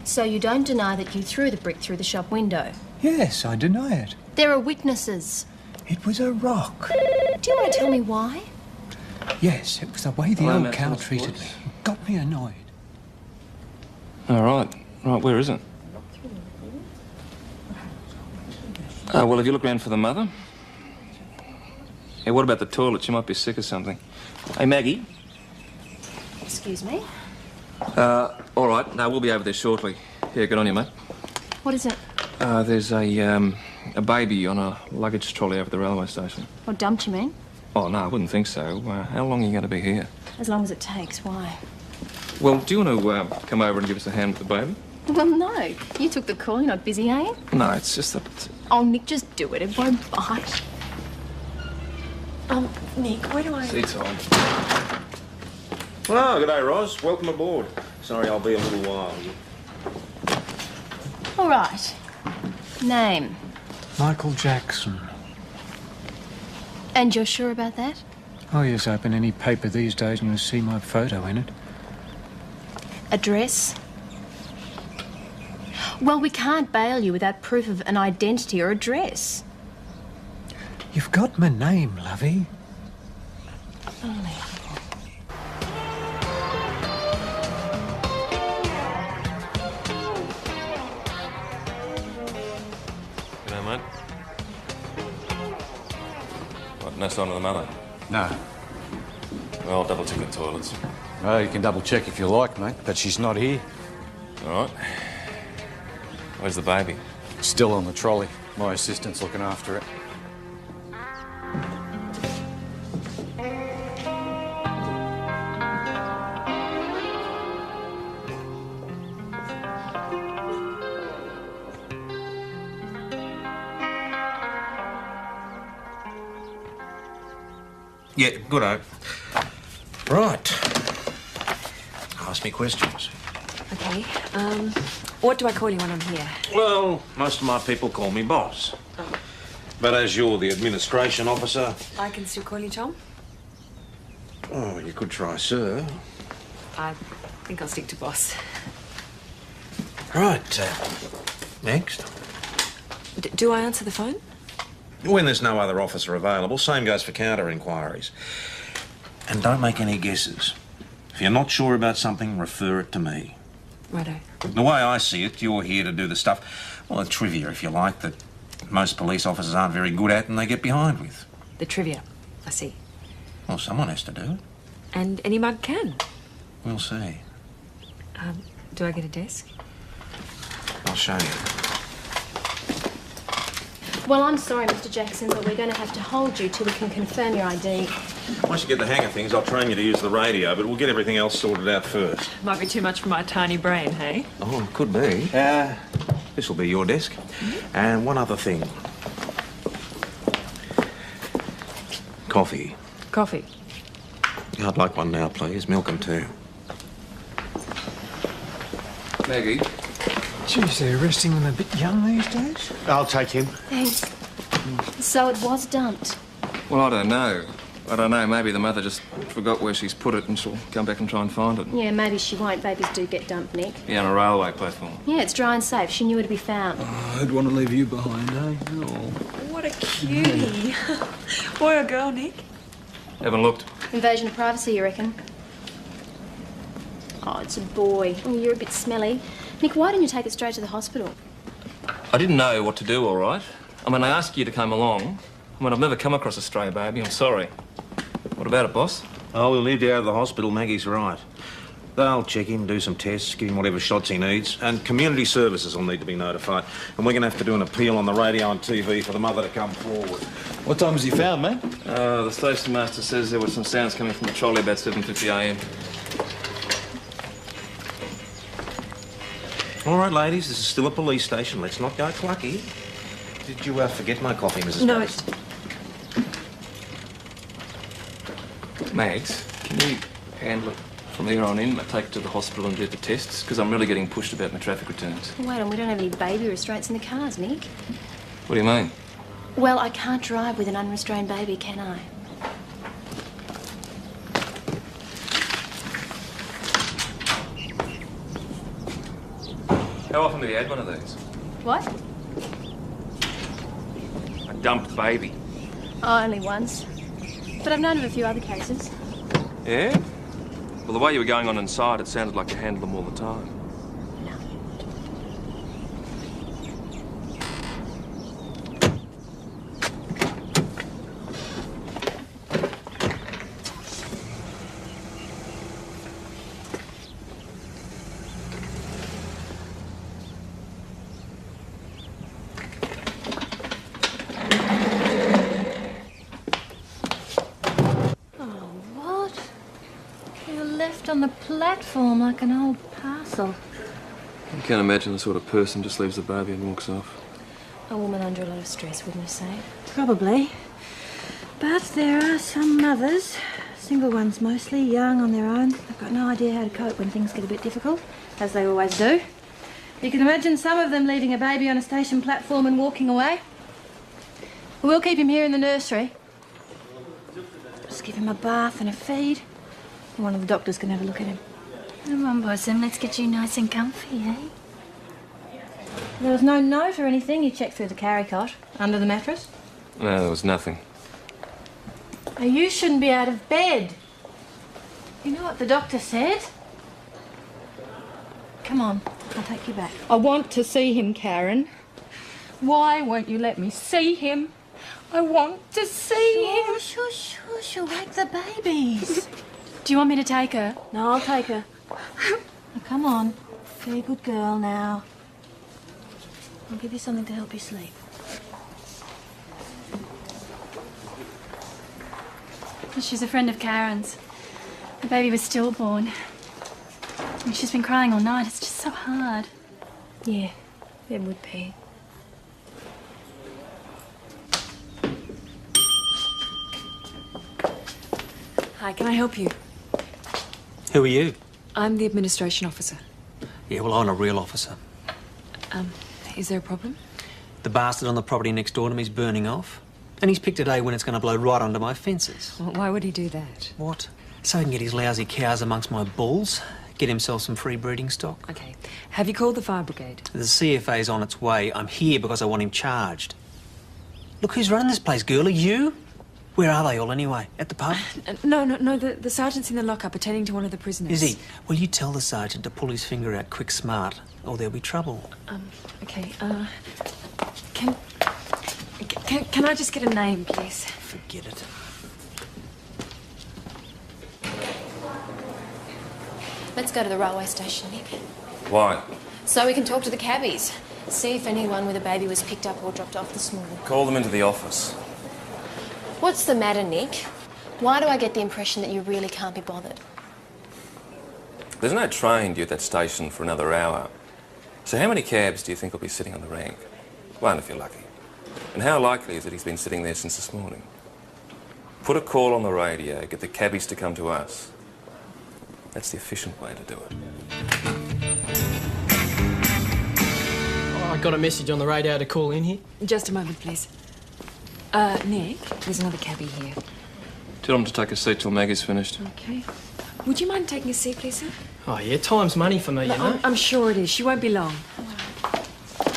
So you don't deny that you threw the brick through the shop window? Yes, I deny it. There are witnesses. It was a rock. Do you want to tell me why? Yes, it was the way the old cow treated me. It got me annoyed. All right. Right, where is it? Well, have you looked around for the mother? Hey, what about the toilet? She might be sick or something. Hey, Maggie. Excuse me? All right. No, we'll be over there shortly. Yeah, good on you, mate. What is it? There's a baby on a luggage trolley over the railway station. What, dumped you mean? Oh, no, I wouldn't think so. How long are you going to be here? As long as it takes. Why? Well, do you want to come over and give us a hand with the baby? Well, no. You took the call. You're not busy, are you? No, it's just that... Oh, Nick, just do it. It won't bite. Nick, where do I... Seat time. Oh, good day, Ros. Welcome aboard. Sorry, I'll be a little while. All right. Name. Michael Jackson. And you're sure about that? Oh, yes, open any paper these days and you'll see my photo in it. Address? Well, we can't bail you without proof of an identity or address. You've got my name, lovey. G'day, mate. What, no sign of the mother? No. Well, I'll double check the toilets. Well, you can double check if you like, mate, but she's not here. All right. Where's the baby? Still on the trolley. My assistant's looking after it. Yeah, good-o. Right. Ask me questions. Okay, what do I call you when I'm here? Well, most of my people call me boss. Oh. But as you're the administration officer... I can still call you Tom? Oh, you could try sir. I think I'll stick to boss. Right, next. Do I answer the phone? When there's no other officer available, same goes for counter-inquiries. And don't make any guesses. If you're not sure about something, refer it to me. Righto. The way I see it, you're here to do the stuff, well, the trivia, if you like, that most police officers aren't very good at and they get behind with. The trivia. I see. Well, someone has to do it. And any mug can. We'll see. Do I get a desk? I'll show you. Well, I'm sorry, Mr. Jackson, but we're going to have to hold you till we can confirm your ID. Once you get the hang of things, I'll train you to use the radio, but we'll get everything else sorted out first. Might be too much for my tiny brain, hey? Oh, could be. This will be your desk. And one other thing. Coffee. Coffee. Yeah, I'd like one now, please. Milk and tea. Maggie? Geez, they're arresting them a bit young these days. I'll take him. Thanks. So it was dumped. Well, I don't know. Maybe the mother just forgot where she's put it and she'll come back and try and find it. Yeah, maybe she won't. Babies do get dumped, Nick. Yeah, on a railway platform. Yeah, it's dry and safe. She knew where to be found. Oh, I'd want to leave you behind, eh? Oh. What a cutie. Boy or girl, Nick? Haven't looked. Invasion of privacy, you reckon? Oh, it's a boy. Oh, you're a bit smelly. Nick, why didn't you take it straight to the hospital? I didn't know what to do, all right. I mean, I asked you to come along. I mean, I've never come across a stray baby. I'm sorry. What about it, boss? Oh, we'll need you out of the hospital. Maggie's right. They'll check him, do some tests, give him whatever shots he needs, and community services will need to be notified. And we're going to have to do an appeal on the radio and TV for the mother to come forward. What time was he found, mate? The station master says there were some sounds coming from the trolley about 7:50 a.m. All right, ladies, this is still a police station. Let's not go clucky. Did you forget my coffee, Mrs. No, Bates? Mags, can you handle it from here on in? I take it to the hospital and do the tests, because I'm really getting pushed about my traffic returns. Wait on, we don't have any baby restraints in the cars, Nick. What do you mean? Well, I can't drive with an unrestrained baby, can I? How often have you had one of these? What? A dumped baby. Oh, only once. But I've known of a few other cases. Yeah? Well, the way you were going on inside, it sounded like you handled them all the time. On the platform like an old parcel. You can't imagine the sort of person just leaves the baby and walks off. A woman under a lot of stress, wouldn't you say? Probably. But there are some mothers, single ones mostly, young on their own. They've got no idea how to cope when things get a bit difficult, as they always do. You can imagine some of them leaving a baby on a station platform and walking away. We'll keep him here in the nursery. Just give him a bath and a feed. One of the doctors can have a look at him. Come on, Bosom, let's get you nice and comfy, eh? There was no note or anything. You checked through the carry cot, under the mattress. No, there was nothing. Oh, you shouldn't be out of bed. You know what the doctor said? Come on, I'll take you back. I want to see him, Karen. Why won't you let me see him? I want to see him. Shush, you'll wake the babies. Do you want me to take her? No, I'll take her. Now, come on. Be a good girl now. I'll give you something to help you sleep. She's a friend of Karen's. The baby was stillborn. And she's been crying all night. It's just so hard. Yeah, it would be. Hi, can I help you? Who are you? I'm the administration officer. Yeah, well, I'm a real officer. Is there a problem? The bastard on the property next door to me is burning off. And he's picked a day when it's going to blow right under my fences. Well, why would he do that? What? So he can get his lousy cows amongst my bulls, get himself some free breeding stock. Okay. Have you called the fire brigade? The CFA's on its way. I'm here because I want him charged. Look who's running this place, girlie. You? Where are they all anyway? At the pub? No. The sergeant's in the lockup attending to one of the prisoners. Is he? Will you tell the sergeant to pull his finger out quick smart, or there'll be trouble. Okay, Can I just get a name, please? Forget it. Let's go to the railway station, Nick. Why? So we can talk to the cabbies. See if anyone with a baby was picked up or dropped off this morning. Call them into the office. What's the matter, Nick? Why do I get the impression that you really can't be bothered? There's no train due at that station for another hour. So how many cabs do you think will be sitting on the rank? One if you're lucky. And how likely is it he's been sitting there since this morning? Put a call on the radio, get the cabbies to come to us. That's the efficient way to do it. I got a message on the radio to call in here. Just a moment, please. Nick, there's another cabbie here. Tell him to take a seat till Maggie's finished. Okay. Would you mind taking a seat, please, sir? Oh, yeah, time's money for me, you know. I'm sure it is. She won't be long.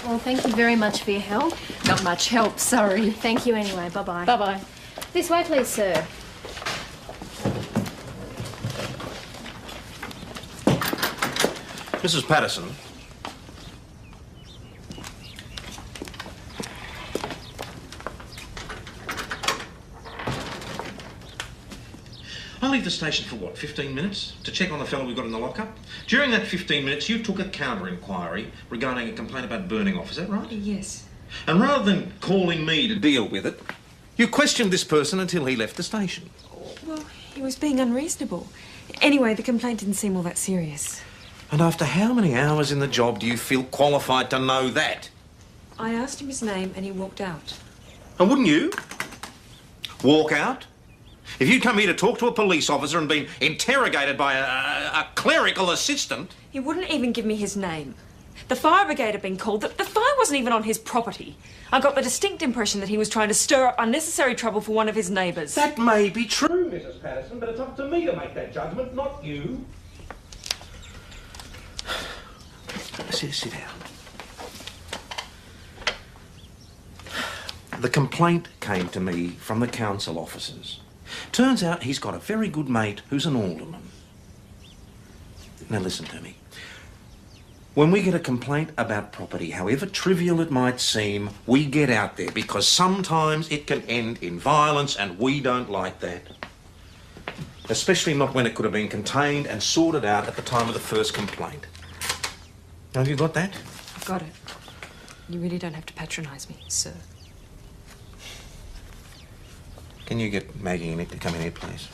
Well, thank you very much for your help. Not much help, sorry. Thank you anyway. Bye-bye. Bye-bye. This way, please, sir. Mrs. Patterson. I leave the station for what, 15 minutes? To check on the fellow we got in the lockup? During that 15 minutes, you took a counter-inquiry regarding a complaint about burning off, is that right? Yes. And rather than calling me to deal with it, you questioned this person until he left the station. Well, he was being unreasonable. Anyway, the complaint didn't seem all that serious. And after how many hours in the job do you feel qualified to know that? I asked him his name and he walked out. And wouldn't you? Walk out? If you'd come here to talk to a police officer and been interrogated by a clerical assistant... He wouldn't even give me his name. The fire brigade had been called. The fire wasn't even on his property. I got the distinct impression that he was trying to stir up unnecessary trouble for one of his neighbours. That may be true, Mrs. Patterson, but it's up to me to make that judgment, not you. Sit down. The complaint came to me from the council officers. Turns out he's got a very good mate who's an alderman. Now listen to me. When we get a complaint about property, however trivial it might seem, we get out there because sometimes it can end in violence and we don't like that. Especially not when it could have been contained and sorted out at the time of the first complaint. Have you got that? I've got it. You really don't have to patronise me, sir. Can you get Maggie and Nick to come in here, please?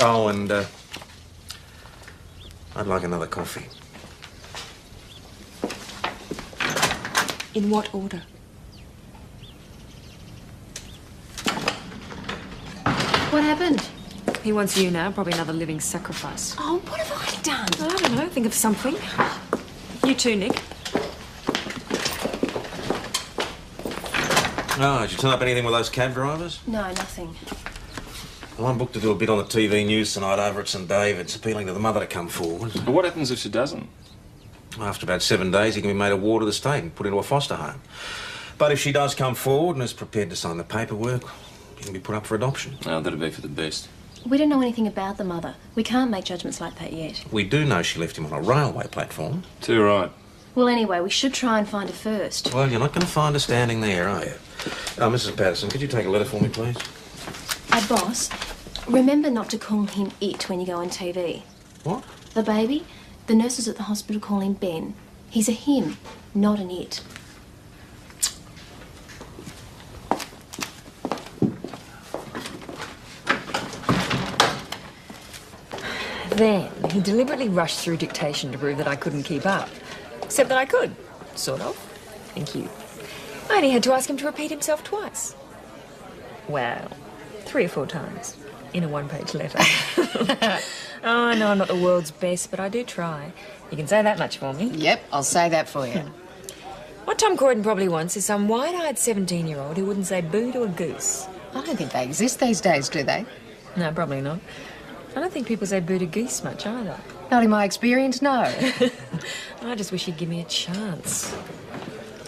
Oh, and I'd like another coffee. In what order? What happened? He wants you now, probably another living sacrifice. Oh, what have I done? I don't know, think of something. You too, Nick. Oh, did you turn up anything with those cab drivers? No, nothing. Well, I'm booked to do a bit on the TV news tonight over at St David's, appealing to the mother to come forward. But what happens if she doesn't? After about 7 days, he can be made a ward of the state and put into a foster home. But if she does come forward and is prepared to sign the paperwork, he can be put up for adoption. Oh, that'd be for the best. We don't know anything about the mother. We can't make judgments like that yet. We do know she left him on a railway platform. Too right. Well, anyway, we should try and find her first. Well, you're not going to find her standing there, are you? Oh, Mrs. Patterson, could you take a letter for me, please? Boss, remember not to call him it when you go on TV. What? The baby? The nurses at the hospital call him Ben. He's a him, not an it. Then he deliberately rushed through dictation to prove that I couldn't keep up. Except that I could. Sort of. Thank you. I only had to ask him to repeat himself twice. Well, 3 or 4 times. In a one-page letter. Oh, I know I'm not the world's best, but I do try. You can say that much for me. Yep, I'll say that for you. What Tom Croydon probably wants is some wide-eyed 17-year-old who wouldn't say boo to a goose. I don't think they exist these days, do they? No, probably not. I don't think people say boo to geese much either. Not in my experience, no. I just wish he'd give me a chance.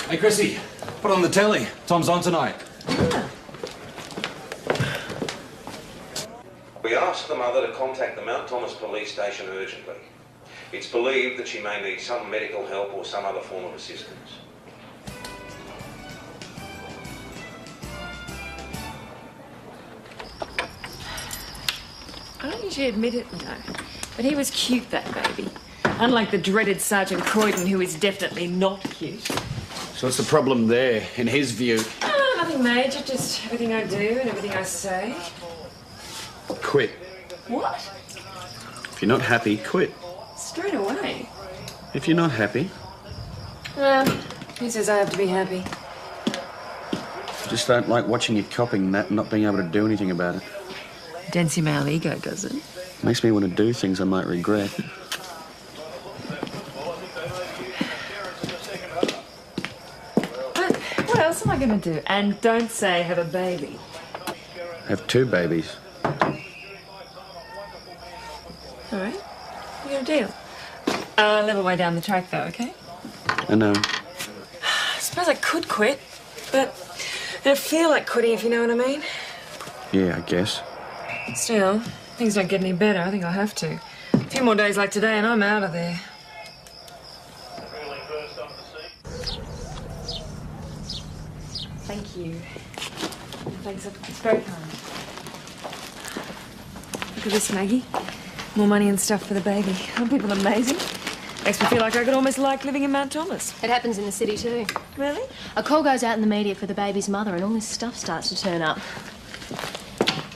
Hey, Chrissy, put on the telly. Tom's on tonight. We asked the mother to contact the Mount Thomas police station urgently. It's believed that she may need some medical help or some other form of assistance. I don't usually admit it, no. But he was cute, that baby. Unlike the dreaded Sergeant Croydon, who is definitely not cute. So what's the problem there, in his view? Oh, nothing major, just everything I do and everything I say. Quit. What? If you're not happy, quit. Straight away. If you're not happy, Well, who says I have to be happy? I just don't like watching you copying that and not being able to do anything about it. Densey male ego, does it? Makes me want to do things I might regret. But what else am I going to do? And don't say have a baby. Have 2 babies. All right. We got a deal. A little way down the track, though, okay? I know. I suppose I could quit, but I don't feel like quitting, if you know what I mean. Yeah, I guess. Still, things don't get any better. I think I'll have to. A few more days like today and I'm out of there. Thank you. Thanks, it's very kind. Look at this, Maggie. More money and stuff for the baby. Aren't people amazing? Makes me feel like I could almost like living in Mount Thomas. It happens in the city too. Really? A call goes out in the media for the baby's mother and all this stuff starts to turn up.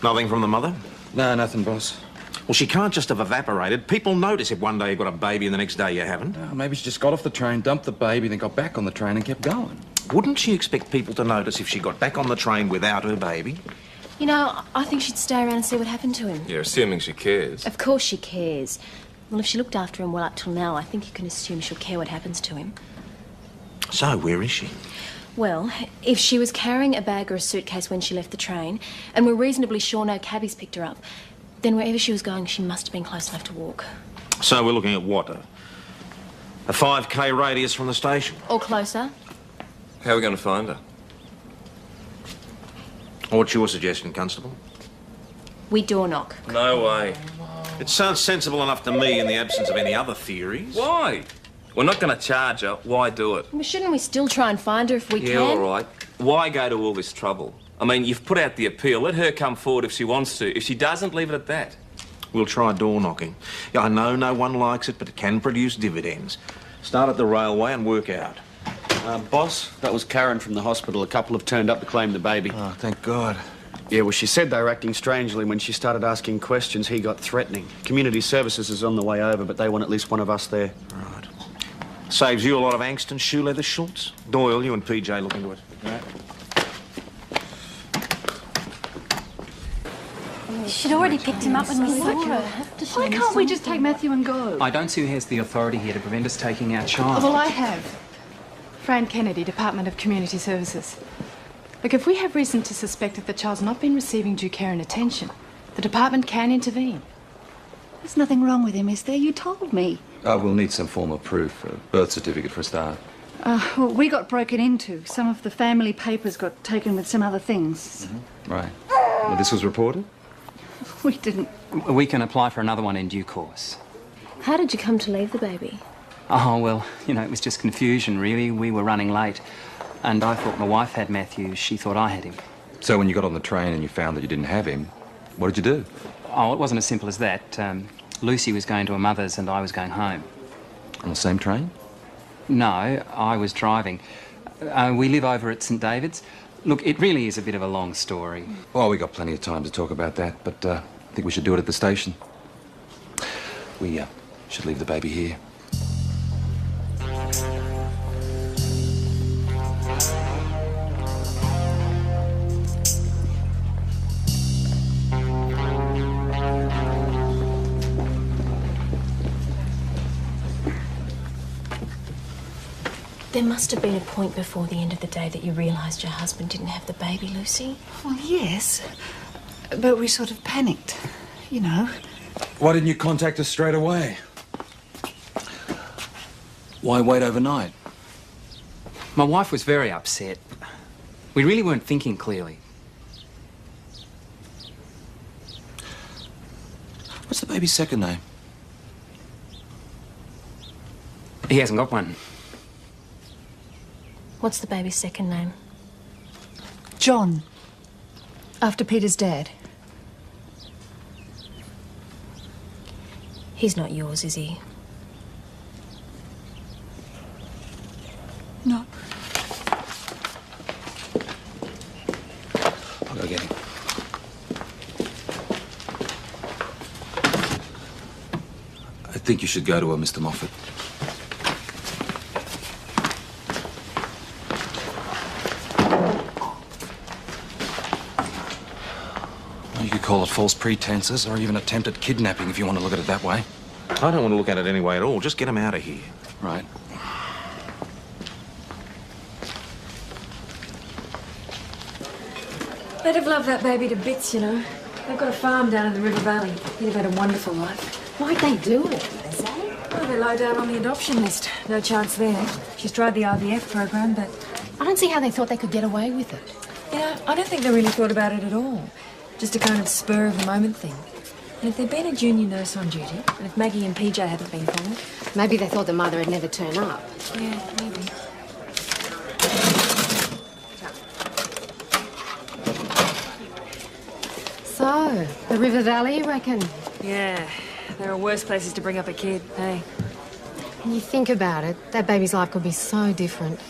Nothing from the mother? No, nothing, boss. Well, she can't just have evaporated. People notice if one day you've got a baby and the next day you haven't. Oh, maybe she just got off the train, dumped the baby, then got back on the train and kept going. Wouldn't she expect people to notice if she got back on the train without her baby? You know, I think she'd stay around and see what happened to him. You're assuming she cares. Of course she cares. Well, if she looked after him well up till now, I think you can assume she'll care what happens to him. So, where is she? Well, if she was carrying a bag or a suitcase when she left the train, and we're reasonably sure no cabbies picked her up, then wherever she was going, she must have been close enough to walk. So we're looking at what? A 5K radius from the station? Or closer. How are we going to find her? What's your suggestion, Constable? We door knock. No way. It sounds sensible enough to me in the absence of any other theories. Why? We're not going to charge her. Why do it? Well, shouldn't we still try and find her if we Yeah, can? all right. Why go to all this trouble? I mean, you've put out the appeal. Let her come forward if she wants to. If she doesn't, leave it at that. We'll try door knocking. Yeah, I know no one likes it, but it can produce dividends. Start at the railway and work out. Boss, that was Karen from the hospital. A couple have turned up to claim the baby. Oh, thank God. Yeah, well, she said they were acting strangely. When she started asking questions, he got threatening. Community Services is on the way over, but they want at least one of us there. Right. Saves you a lot of angst and shoe leather, Schultz. Doyle, you and PJ look into it. Right. She'd already picked him up when we saw her. Why can't we just take Matthew and go? I don't see who has the authority here to prevent us taking our child. Well, I have. Fran Kennedy, Department of Community Services. Look, if we have reason to suspect that the child's not been receiving due care and attention, the department can intervene. There's nothing wrong with him, is there? You told me. We'll need some form of proof. A birth certificate for a start. Well, we got broken into. Some of the family papers got taken with some other things. Right. Well, this was reported? We didn't. We can apply for another one in due course. How did you come to leave the baby? Oh, well, you know, it was just confusion, really. We were running late, and I thought my wife had Matthew. She thought I had him. So when you got on the train and you found that you didn't have him, what did you do? Oh, it wasn't as simple as that. Lucy was going to her mother's and I was going home. On the same train? No, I was driving. We live over at St David's. Look, it really is a bit of a long story. Well, we got plenty of time to talk about that, but I think we should do it at the station. We should leave the baby here. There must have been a point before the end of the day that you realised your husband didn't have the baby, Lucy. Well, yes. But we sort of panicked, you know. Why didn't you contact us straight away? Why wait overnight? My wife was very upset. We really weren't thinking clearly. What's the baby's second name? He hasn't got one. What's the baby's second name? John. After Peter's dad. He's not yours, is he? No. I'll go get him. I think you should go to her, Mr. Moffat. You could call it false pretenses or even attempted kidnapping if you want to look at it that way. I don't want to look at it any way at all. Just get him out of here. Right. They'd have loved that baby to bits, you know. They've got a farm down in the River Valley. He'd have had a wonderful life. Why'd they do it, did they say? Well, they're low down on the adoption list. No chance there. She's tried the IVF program, but... I don't see how they thought they could get away with it. You know, I don't think they really thought about it at all. Just a kind of spur-of-the-moment thing. And if there'd been a junior nurse on duty, and if Maggie and PJ hadn't been called... Maybe they thought the mother had never turned up. Yeah, maybe. So, the River Valley, you reckon? Yeah, there are worse places to bring up a kid, hey? When you think about it, that baby's life could be so different.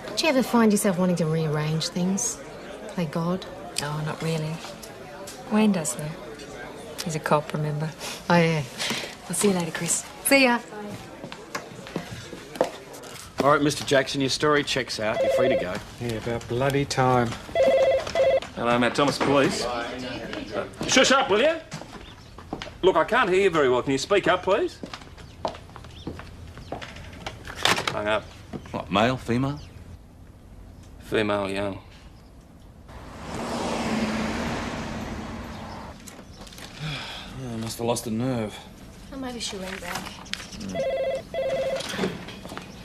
Did you ever find yourself wanting to rearrange things? Play God? Oh, not really. Wayne does, though. He's a cop, remember? Oh, yeah. I'll see you later, Chris. See ya. All right, Mr. Jackson, your story checks out. You're free to go. Yeah, about bloody time. Hello, Matt Thomas, police. Shush up, will you? Look, I can't hear you very well. Can you speak up, please? Hang up. What, male, female? Female, young. I must have lost a nerve. Oh, maybe she went back.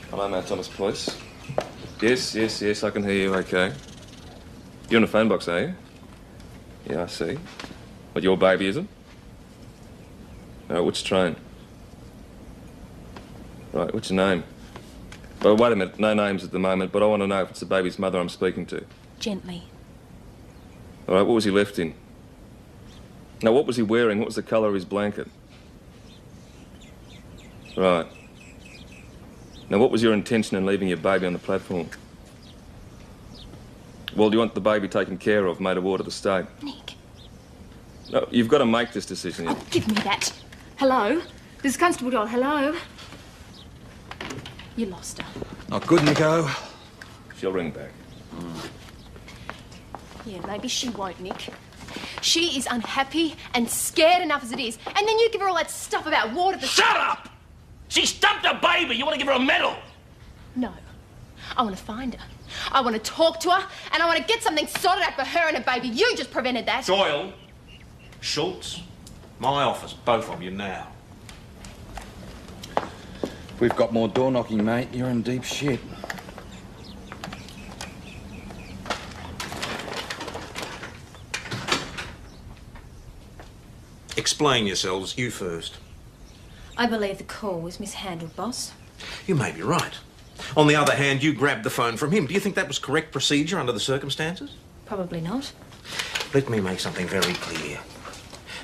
Hello, Matt Thomas, police. Yes, I can hear you, okay. You're in a phone box, are you? Yeah, I see. But your baby, is it? Which train? Right, what's your name? Well, wait a minute, no names at the moment, but I want to know if it's the baby's mother I'm speaking to. Gently. All right, what was he left in? Now, what was he wearing? What was the colour of his blanket? Right. Now, what was your intention in leaving your baby on the platform? Well, do you want the baby taken care of, made a ward of the state? Nick. No, you've got to make this decision. Oh, give me that. Hello? This is Constable Doll. Hello? You lost her. Not good, Nico. She'll ring back. Yeah, maybe she won't, Nick. She is unhappy and scared enough as it is. And then you give her all that stuff about water. Shut up! She stumped a baby. You want to give her a medal? No. I want to find her. I want to talk to her, and I want to get something sorted out for her and her baby. You just prevented that. Doyle, Schultz, my office, both of you now. We've got more door knocking, mate. You're in deep shit. Explain yourselves, you first. I believe the call was mishandled, boss. You may be right. On the other hand, you grabbed the phone from him. Do you think that was correct procedure under the circumstances? Probably not. Let me make something very clear.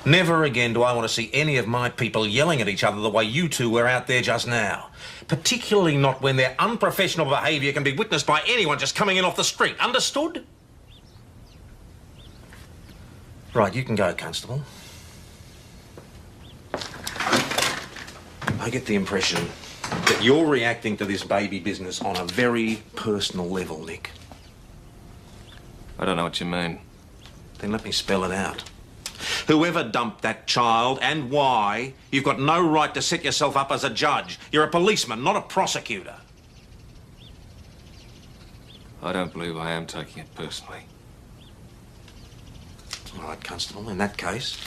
Never again do I want to see any of my people yelling at each other the way you two were out there just now. Particularly not when their unprofessional behaviour can be witnessed by anyone just coming in off the street. Understood? Right, you can go, Constable. I get the impression that you're reacting to this baby business on a very personal level, Nick. I don't know what you mean. Then let me spell it out. Whoever dumped that child and why, you've got no right to set yourself up as a judge. You're a policeman, not a prosecutor. I don't believe I am taking it personally. All right, Constable, in that case,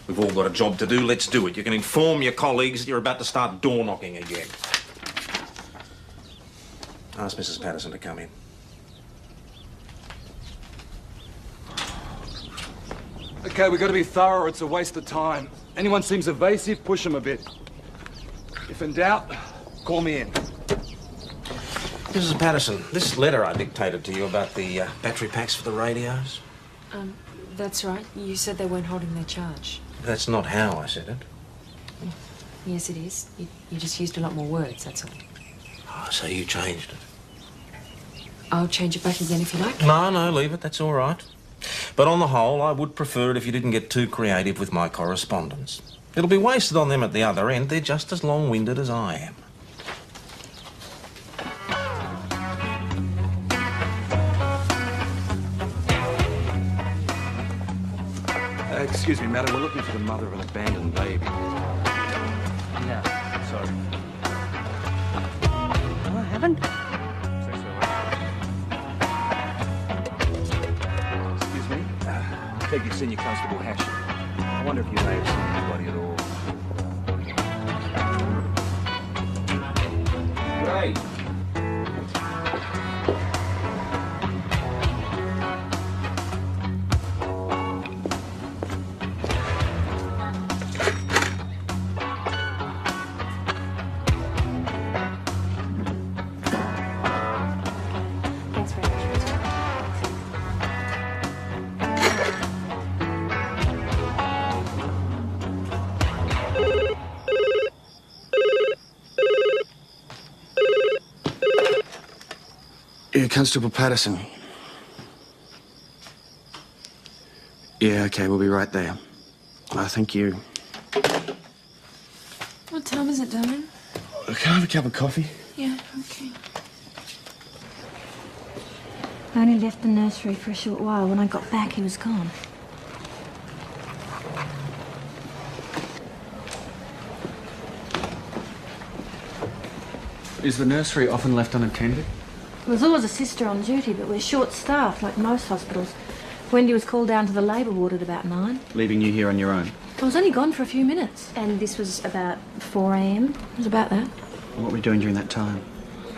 we've all got a job to do. Let's do it. You can inform your colleagues that you're about to start door knocking again. Ask Mrs. Patterson to come in. Okay, we've got to be thorough. It's a waste of time. Anyone seems evasive, push them a bit. If in doubt, call me in. Mrs. Patterson, this letter I dictated to you about the battery packs for the radios. That's right. You said they weren't holding their charge. That's not how I said it. Yes, it is. You just used a lot more words, that's all. Oh, so you changed it. I'll change it back again if you like. No, leave it. That's all right. But on the whole, I would prefer it if you didn't get too creative with my correspondence. It'll be wasted on them at the other end. They're just as long-winded as I am. Excuse me, madam. We're looking for the mother of an abandoned baby. Yeah. Sorry. No, I haven't. Excuse me. I take you Senior Constable Hash. I wonder if you may have seen anybody at all. Right. Thanks very much. Yeah, Constable Patterson. Yeah, okay, we'll be right there. Thank you. What time is it, darling? Can I have a cup of coffee? Yeah, okay. I only left the nursery for a short while. When I got back, he was gone. Is the nursery often left unattended? There was always a sister on duty, but we're short-staffed, like most hospitals. Wendy was called down to the labour ward at about 9. Leaving you here on your own. I was only gone for a few minutes. And this was about 4 a.m. It was about that. What were you doing during that time?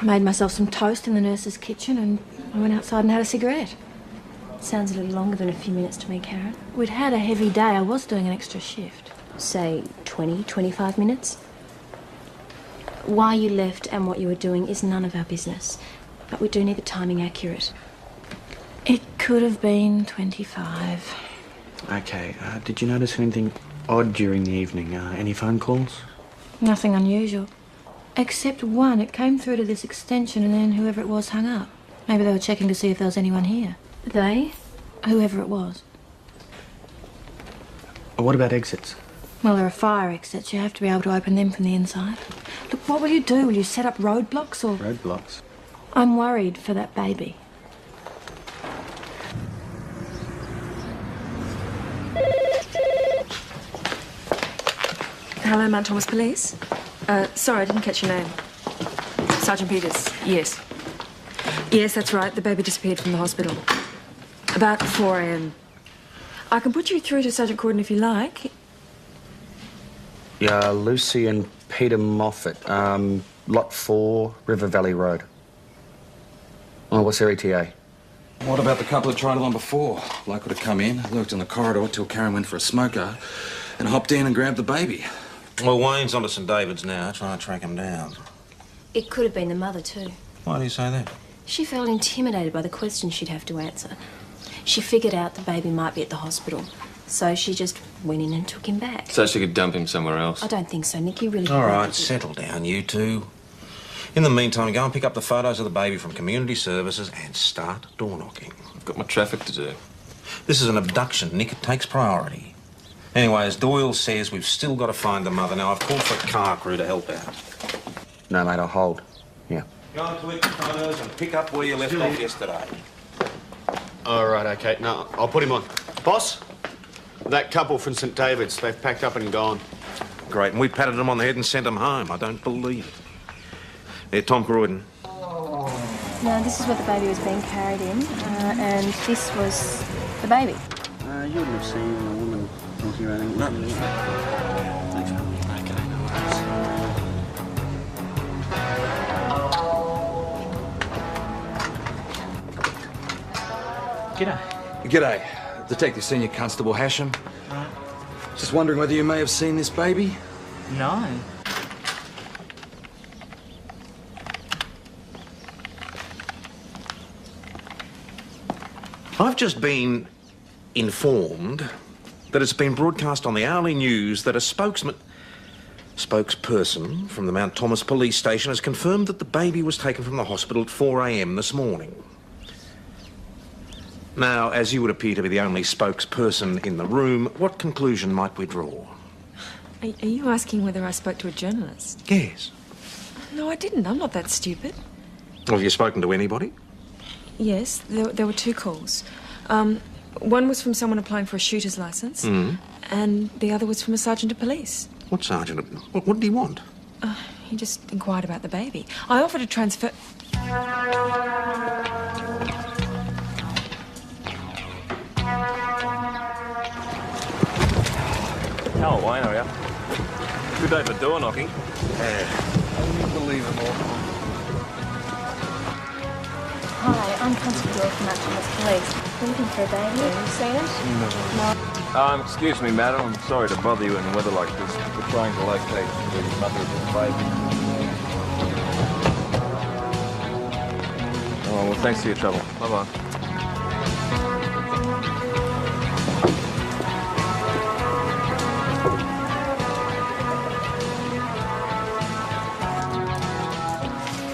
I made myself some toast in the nurse's kitchen and I went outside and had a cigarette. Sounds a little longer than a few minutes to me, Karen. We'd had a heavy day. I was doing an extra shift. Say 20, 25 minutes. Why you left and what you were doing is none of our business. But we do need the timing accurate. It could have been 25. Okay, did you notice anything odd during the evening? Any phone calls? Nothing unusual. Except one. It came through to this extension and then whoever it was hung up. Maybe they were checking to see if there was anyone here. They? Whoever it was. What about exits? Well, there are fire exits. You have to be able to open them from the inside. Look, what will you do? Will you set up roadblocks or... Roadblocks? I'm worried for that baby. Hello, Mount Thomas Police. Sorry, I didn't catch your name. Sergeant Peters, yes. Yes, that's right. The baby disappeared from the hospital. About 4 a.m. I can put you through to Sergeant Corden if you like. Yeah, Lucy and Peter Moffat. Lot 4, River Valley Road. Oh, what's their ETA? What about the couple that tried it on before? Bloke would have come in, lurked in the corridor till Karen went for a smoker, and hopped in and grabbed the baby. Well, Wayne's on to St David's now, trying to track him down. It could have been the mother, too. Why do you say that? She felt intimidated by the questions she'd have to answer. She figured out the baby might be at the hospital, so she just went in and took him back. So she could dump him somewhere else? I don't think so, Nick. You really... All right, settle down, you two. In the meantime, go and pick up the photos of the baby from community services and start door knocking. I've got my traffic to do. This is an abduction, Nick. It takes priority. Anyway, as Doyle says, we've still got to find the mother. Now, I've called for a car crew to help out. No, mate, I'll hold. Yeah. Go and collect the photos and pick up where you left off yesterday. All right, okay. No, I'll put him on. Boss, that couple from St David's, they've packed up and gone. Great, and we patted them on the head and sent them home. I don't believe it. They're Tom Croydon. Now, this is where the baby was being carried in, and this was the baby. You wouldn't have seen a woman walking around. No. Thanks, man. Okay, no worries. G'day. G'day. Detective Senior Constable Hasham. Just wondering whether you may have seen this baby? No. I've just been informed that it's been broadcast on the hourly news that a spokesperson from the Mount Thomas police station has confirmed that the baby was taken from the hospital at 4 a.m. this morning. Now, as you would appear to be the only spokesperson in the room, what conclusion might we draw? Are you asking whether I spoke to a journalist? Yes. No, I didn't. I'm not that stupid. Well, have you spoken to anybody? Yes, there were 2 calls. One was from someone applying for a shooter's licence, and the other was from a sergeant of police. What sergeant? What did he want? He just inquired about the baby. I offered to transfer... How Wayne, are you? Good day for door knocking. Unbelievable. Hi, I'm Constable Doyle from Mount Thomas Police. We're looking for a baby. Have you seen it? No. Excuse me, madam. I'm sorry to bother you in weather like this. We're trying to locate the mother of the baby. Oh, well, thanks for your trouble. Bye-bye.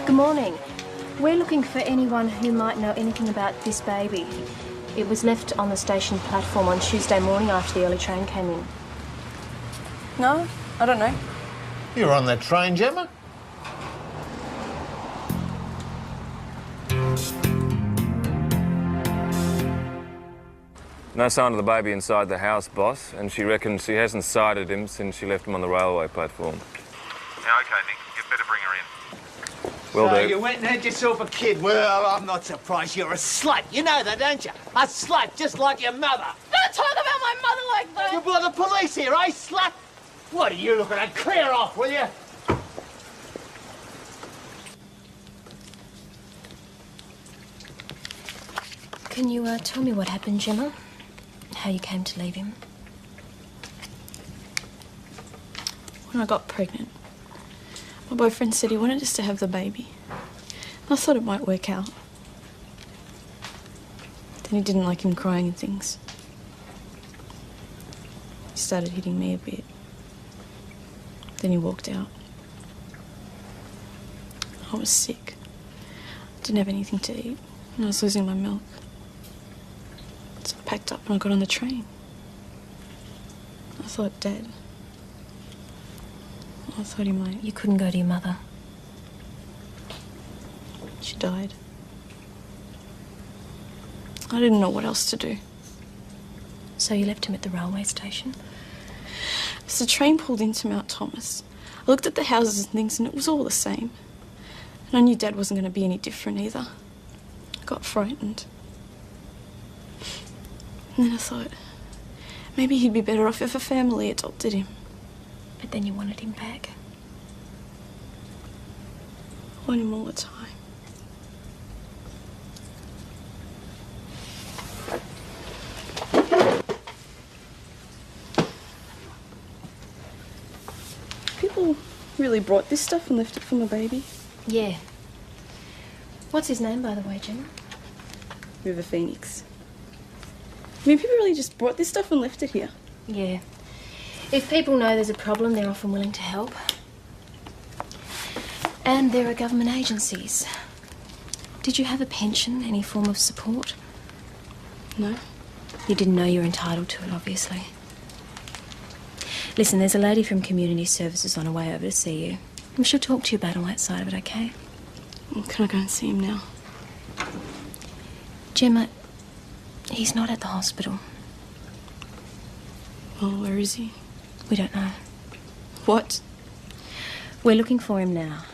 Good morning. We're looking for anyone who might know anything about this baby. It was left on the station platform on Tuesday morning after the early train came in. No, I don't know. You were on that train, Gemma? No sign of the baby inside the house, boss, and she reckons she hasn't sighted him since she left him on the railway platform. Yeah, OK, Nick. You'd better bring her in. Will So do. you went and had yourself a kid. Well, I'm not surprised. You're a slut. You know that, don't you? A slut, just like your mother. Don't talk about my mother like that! You brought the police here, eh, slut? What are you looking at? Clear off, will you? Can you tell me what happened, Gemma? How you came to leave him? When I got pregnant, my boyfriend said he wanted us to have the baby. I thought it might work out. Then he didn't like him crying and things. He started hitting me a bit. Then he walked out. I was sick. Didn't have anything to eat, and I was losing my milk. So I packed up and I got on the train. I thought Dad. I thought he might. You couldn't go to your mother? She died. I didn't know what else to do. So you left him at the railway station? As the train pulled into Mount Thomas, I looked at the houses and things and it was all the same. And I knew Dad wasn't going to be any different either. I got frightened. And then I thought, maybe he'd be better off if a family adopted him. But then you wanted him back? I want him all the time. People really brought this stuff and left it for my baby. Yeah. What's his name, by the way, Gemma? River Phoenix. I mean, people really just brought this stuff and left it here. Yeah. If people know there's a problem, they're often willing to help. And there are government agencies. Did you have a pension, any form of support? No. You didn't know you were entitled to it, obviously. Listen, there's a lady from Community Services on her way over to see you. And she'll talk to you about all that side of it, okay? Can I go and see him now? Gemma, he's not at the hospital. Well, where is he? We don't know. What? We're looking for him now.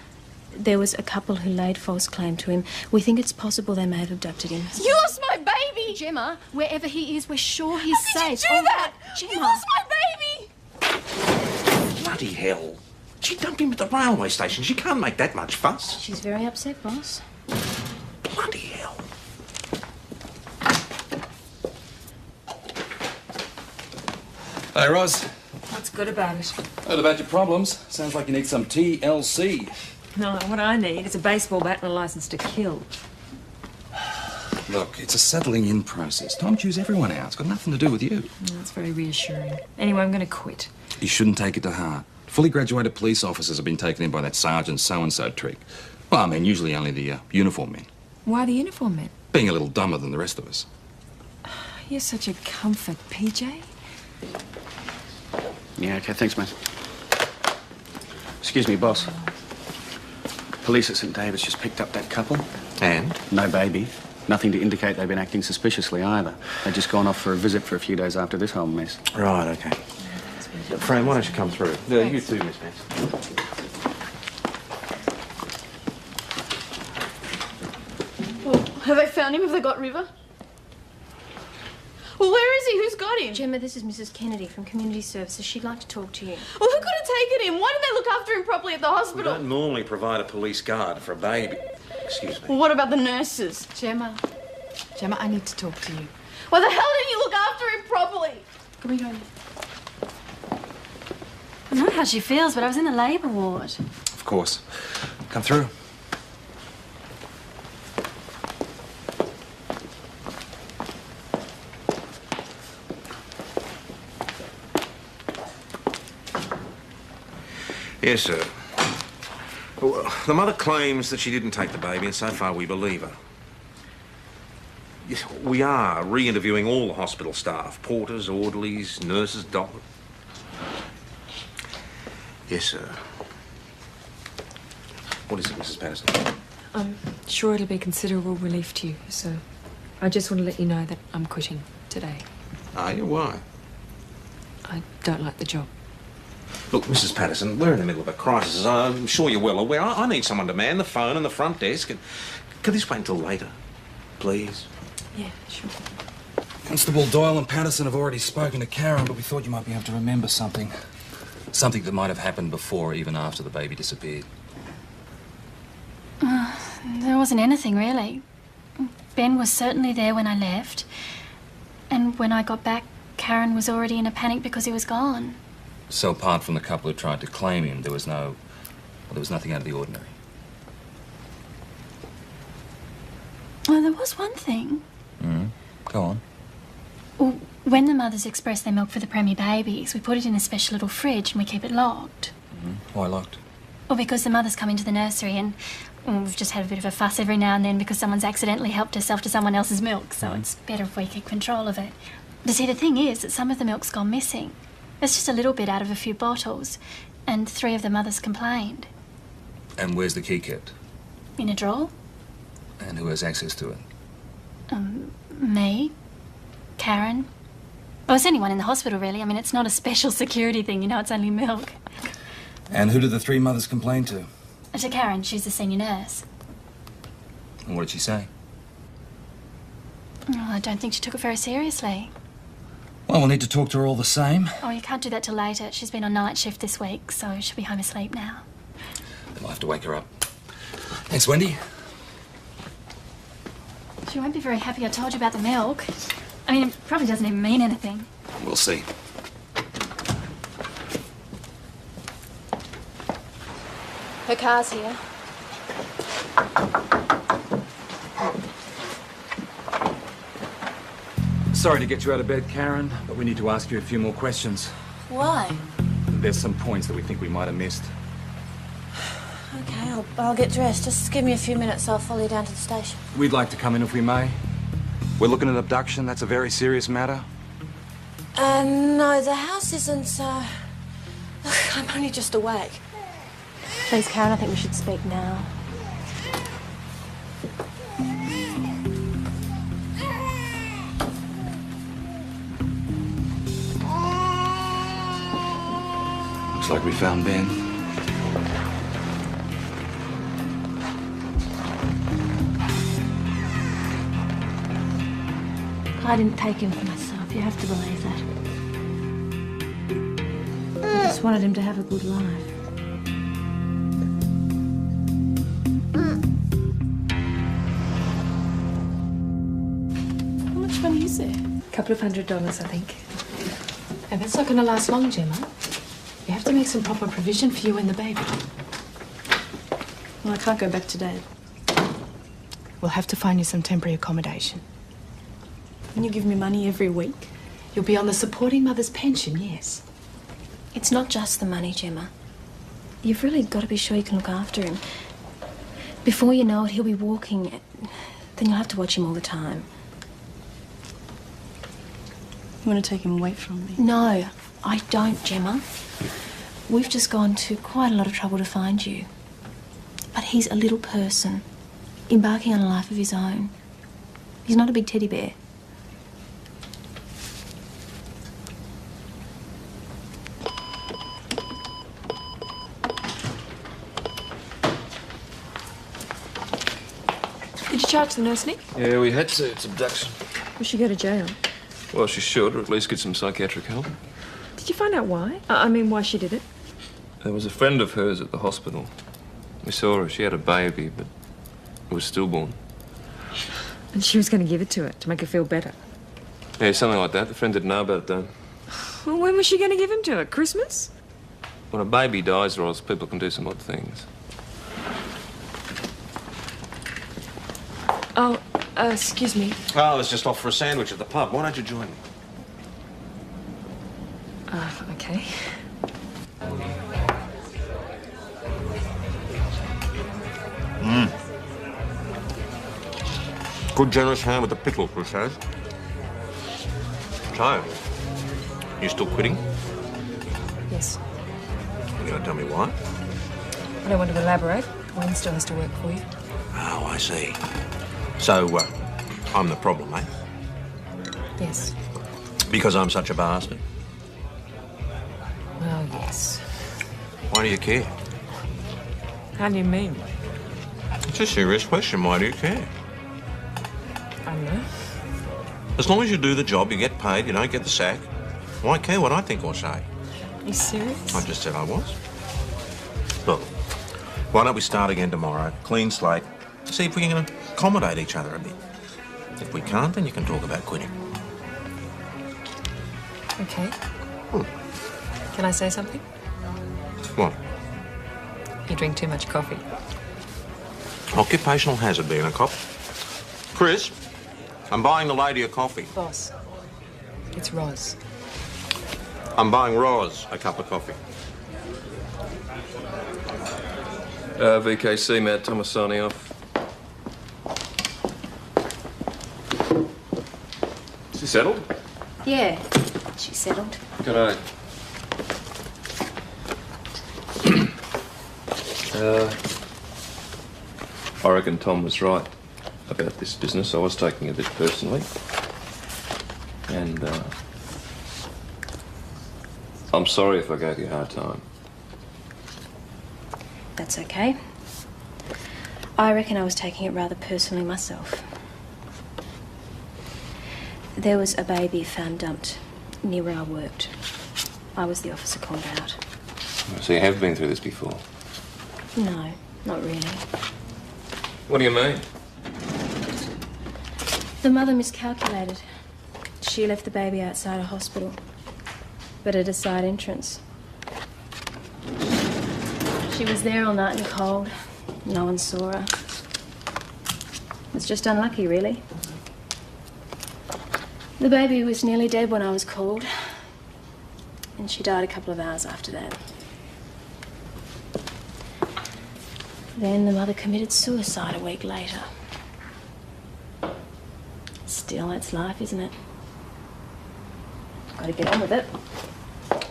There was a couple who laid false claim to him. We think it's possible they may have abducted him. You lost my baby! Gemma, wherever he is, we're sure he's How safe. did you do that? Gemma. You lost my baby! Bloody hell. She dumped him at the railway station. She can't make that much fuss. She's very upset, boss. Bloody hell. Hey, Roz. What's good about it? Heard about your problems. Sounds like you need some TLC. No, what I need is a baseball bat and a license to kill. Look, it's a settling in process. Time to choose everyone out. It's got nothing to do with you. That's very reassuring. Anyway, I'm going to quit. You shouldn't take it to heart. Fully graduated police officers have been taken in by that sergeant so-and-so trick. Well, I mean, usually only the uniform men. Why the uniform men? Being a little dumber than the rest of us. You're such a comfort, PJ. Yeah, okay, thanks, mate. Excuse me, boss. Police at St David's just picked up that couple. And? No baby. Nothing to indicate they've been acting suspiciously either. They'd just gone off for a visit for a few days after this whole mess. Right, okay. Fran, why don't you come through? You too, Miss Vance. Well, have they found him? Have they got River? Well, where is he? Who's got him? Gemma, this is Mrs. Kennedy from Community Services. She'd like to talk to you. Well, who could have taken him? Why didn't they look after him properly at the We hospital? don't normally provide a police guard for a baby. Excuse me. Well, what about the nurses? Gemma, I need to talk to you. Why the hell didn't you look after him properly? Can we go? I know how she feels, but I was in the labour ward. Of course. Come through. Yes, sir. Well, the mother claims that she didn't take the baby, and so far we believe her. Yes, we are re-interviewing all the hospital staff. Porters, orderlies, nurses, doctors. Yes, sir. What is it, Mrs. Patterson? I'm sure it'll be considerable relief to you, so I just want to let you know that I'm quitting today. Are you? Why? I don't like the job. Look, Mrs. Patterson, we're in the middle of a crisis. I'm sure you're well aware. I need someone to man the phone and the front desk. Could this wait until later, please? Yeah, sure. Constable Doyle and Patterson have already spoken to Karen, but we thought you might be able to remember something. Something that might have happened before or even after the baby disappeared. There wasn't anything, really. Ben was certainly there when I left. And when I got back, Karen was already in a panic because he was gone. So apart from the couple who tried to claim him, there was nothing out of the ordinary. Well, there was one thing. Go on. Well, when the mothers express their milk for the preemie babies, we put it in a special little fridge and we keep it locked. Why locked? Well, because the mothers come into the nursery and we've just had a bit of a fuss every now and then because someone's accidentally helped herself to someone else's milk, so it's better if we keep control of it. But see, the thing is that some of the milk's gone missing. It's just a little bit out of a few bottles, and 3 of the mothers complained. And where's the key kept? In a drawer? And who has access to it? Me, Karen. Well, it's anyone in the hospital, really. I mean, it's not a special security thing, you know, it's only milk. And who did the 3 mothers complain to? To Karen, she's the senior nurse. And what did she say? Oh, I don't think she took it very seriously. Well, we'll need to talk to her all the same. Oh, you can't do that till later. She's been on night shift this week, so she'll be home asleep now. Then we'll have to wake her up. Thanks, Wendy. She won't be very happy I told you about the milk. I mean, it probably doesn't even mean anything. We'll see. Her car's here. Sorry to get you out of bed, Karen, but we need to ask you a few more questions. Why? There's some points that we think we might have missed. Okay, I'll get dressed. Just give me a few minutes. I'll follow you down to the station. We'd like to come in if we may. We're looking at abduction. That's a very serious matter. No, the house isn't, I'm only just awake. Please, Karen, I think we should speak now. Looks like we found Ben. I didn't take him for myself. You have to believe that. I just wanted him to have a good life. How much money is there? Couple of $100, I think. And that's not going to last long, Gemma. You have to make some proper provision for you and the baby. Well, I can't go back to Dad. We'll have to find you some temporary accommodation. And you give me money every week? You'll be on the supporting mother's pension, yes. It's not just the money, Gemma. You've really got to be sure you can look after him. Before you know it, he'll be walking. Then you'll have to watch him all the time. You want to take him away from me? No, I don't, Gemma. We've just gone to quite a lot of trouble to find you. But he's a little person, embarking on a life of his own. He's not a big teddy bear. Did you charge the nurse, Nick? Yeah, we had to. It's abduction. Will she go to jail? Well, she should, or at least get some psychiatric help. Did you find out why? I mean, why she did it? There was a friend of hers at the hospital. We saw her. She had a baby, but it was stillborn. And she was going to give it to her to make her feel better. Yeah, something like that. The friend didn't know about it, though. Well, when was she going to give him to her? Christmas? When a baby dies, or else people can do some odd things. Oh, excuse me. Oh, I was just off for a sandwich at the pub. Why don't you join me? Okay. Good generous ham with the pickle, Chris says. So, you still quitting? Yes. You gonna tell me why? I don't want to elaborate. Wayne still has to work for you. Oh, I see. So, I'm the problem, eh? Yes. Because I'm such a bastard? Well, yes. Why do you care? How do you mean? It's a serious question. Why do you care? I don't know. As long as you do the job, you get paid, you don't get the sack. Why care what I think or say? Are you serious? I just said I was. Look, why don't we start again tomorrow? Clean slate. See if we can accommodate each other a bit. If we can't, then you can talk about quitting. Okay. Can I say something? What? You drink too much coffee. Occupational hazard being a cop. Chris, I'm buying the lady a coffee. Boss, it's Roz. I'm buying Roz a cup of coffee. VKC, Matt Thomas signing off. Is she settled? Yeah, she's settled. G'day. I reckon Tom was right about this business. I was taking it a bit personally. And I'm sorry if I gave you a hard time. That's okay. I reckon I was taking it rather personally myself. There was a baby found dumped near where I worked. I was the officer called out. So you have been through this before? No, not really. What do you mean? The mother miscalculated. She left the baby outside a hospital, but at a side entrance. She was there all night and cold. No one saw her. It's just unlucky, really. The baby was nearly dead when I was called, and she died a couple of hours after that. Then the mother committed suicide a week later. Still, that's life, isn't it? Got to get on with it.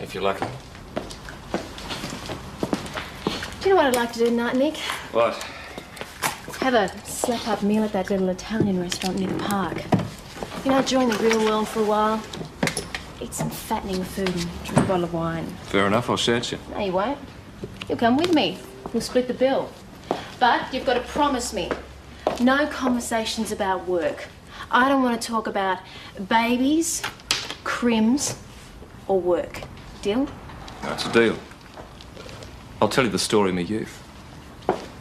If you're lucky. Do you know what I'd like to do tonight, Nick? What? Have a slap-up meal at that little Italian restaurant near the park. You know, join the real world for a while. Eat some fattening food and drink a bottle of wine. Fair enough, I'll shout you. No, you won't. You'll come with me. We'll split the bill. But you've got to promise me no conversations about work. I don't want to talk about babies, crims, or work. Deal? That's a deal. I'll tell you the story of my youth.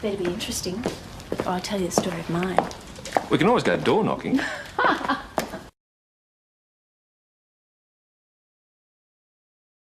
Better be interesting, or I'll tell you the story of mine. We can always go door knocking.